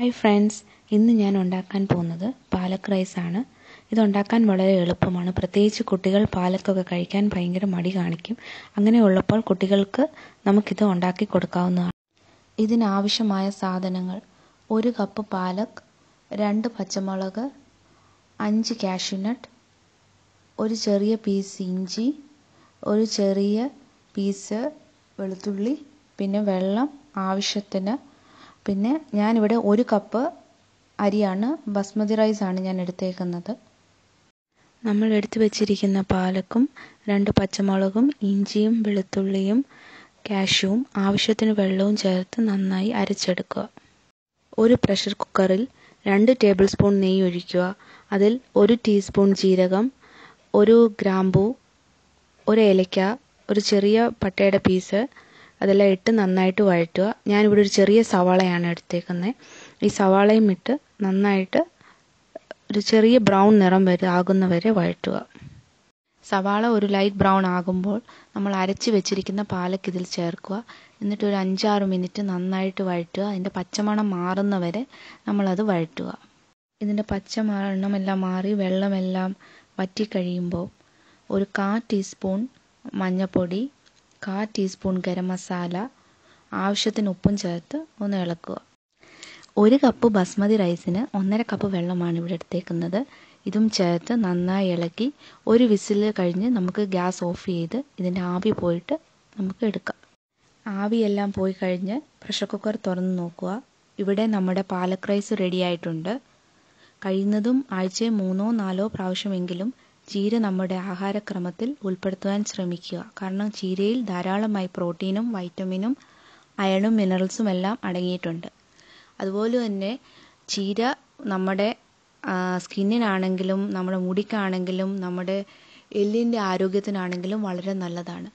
Hi friends, ഇന്ന് ഞാൻ ഉണ്ടാക്കാൻ പോകുന്നത് പാലക്ക് റൈസാണ്. ഇതുണ്ടാക്കാൻ വളരെ എളുപ്പമാണ്. പ്രത്യേകിച്ച് കുട്ടികൾ പാലക്കൊക്കെ കഴിക്കാൻ ഭയങ്കര മടി കാണിക്കും. അങ്ങനെയുള്ളപ്പോൾ കുട്ടികൾക്ക് നമുക്കിത് ഉണ്ടാക്കി കൊടുക്കാവുന്നതാണ്. ഇതിനാവശ്യമായ സാധനങ്ങൾ: 1 കപ്പ് പാലക്ക്, 2 പച്ചമുളക്, 5 കാഷ്യൂനട്ട്, ഒരു ചെറിയ പീസ് ഇഞ്ചി, ഒരു ചെറിയ പീസ് വെളുത്തുള്ളി, പിന്നെ വെള്ളം ആവശ്യത്തിന്. പിന്നെ ഞാനിവിടെ 1 കപ്പ് അരിയാണ്, ബസ്മതി റൈസാണ് ഞാൻ എടുത്തേക്കുന്നത്. നമ്മൾ എടുത്തു വെച്ചിരിക്കുന്ന പാലക്കും 2 പച്ചമുളകും ഇഞ്ചിയും വെളുത്തുള്ളിയും കാഷ്യൂവും ആവശ്യത്തിന് വെള്ളവും ചേർത്ത് നന്നായി അരച്ചെടുക്കുക. ഒരു പ്രഷർ കുക്കറിൽ 2 ടേബിൾ സ്പൂൺ നെയ്യ് ഒഴിക്കുക. അതിൽ 1 ടീസ്പൂൺ ജീരകം, 1 ഗ്രാമ്പൂ, 1 ഏലക്ക, ഒരു ചെറിയ പട്ടയുടെ പീസ് അതെല്ലാം ഇട്ട് നന്നായിട്ട് വഴറ്റുക. ഞാനിവിടെ ഒരു ചെറിയ സവാളയാണ് എടുത്തേക്കുന്നത്. ഈ സവാളയും ഇട്ട് നന്നായിട്ട് ഒരു ചെറിയ ബ്രൗൺ നിറം ആകുന്നവരെ വഴറ്റുക. സവാള ഒരു ലൈറ്റ് ബ്രൗൺ ആകുമ്പോൾ നമ്മൾ അരച്ച് വെച്ചിരിക്കുന്ന പാലക്ക് ഇതിൽ ചേർക്കുക. എന്നിട്ട് ഒരു 5-6 മിനിറ്റ് നന്നായിട്ട് വഴറ്റുക. അതിൻ്റെ പച്ചമണം മാറുന്നവരെ നമ്മളത് വഴറ്റുക. ഇതിൻ്റെ പച്ചമണമെല്ലാം മാറി വെള്ളമെല്ലാം വറ്റിക്കഴിയുമ്പോൾ ഒരു 1/4 ടീസ്പൂൺ മഞ്ഞൾപ്പൊടി, 1/4 ടീസ്പൂൺ ഗരം മസാല, ആവശ്യത്തിന് ഉപ്പും ചേർത്ത് ഒന്ന് ഇളക്കുക. 1 കപ്പ് ബസ്മതി റൈസിന് 1.5 കപ്പ് വെള്ളമാണ് ഇവിടെ എടുത്തേക്കുന്നത്. ഇതും ചേർത്ത് നന്നായി ഇളക്കി ഒരു വിസിൽ കഴിഞ്ഞ് നമുക്ക് ഗ്യാസ് ഓഫ് ചെയ്ത് ഇതിൻ്റെ ആവി പോയിട്ട് നമുക്ക് എടുക്കാം. ആവിയെല്ലാം പോയി കഴിഞ്ഞ് പ്രഷർ കുക്കർ തുറന്ന് നോക്കുക. ഇവിടെ നമ്മുടെ പാലക്ക് റൈസ് റെഡി ആയിട്ടുണ്ട്. കഴിയുന്നതും ആഴ്ചയിൽ 3-4 പ്രാവശ്യമെങ്കിലും ചീര നമ്മുടെ ആഹാരക്രമത്തിൽ ഉൾപ്പെടുത്തുവാൻ ശ്രമിക്കുക. കാരണം ചീരയിൽ ധാരാളമായി പ്രോട്ടീനും വൈറ്റമിനും അയണും മിനറൽസും എല്ലാം അടങ്ങിയിട്ടുണ്ട്. അതുപോലെ തന്നെ ചീര നമ്മുടെ സ്കിന്നിനാണെങ്കിലും നമ്മുടെ മുടിക്കാണെങ്കിലും നമ്മുടെ എല്ലിൻ്റെ ആരോഗ്യത്തിനാണെങ്കിലും വളരെ നല്ലതാണ്.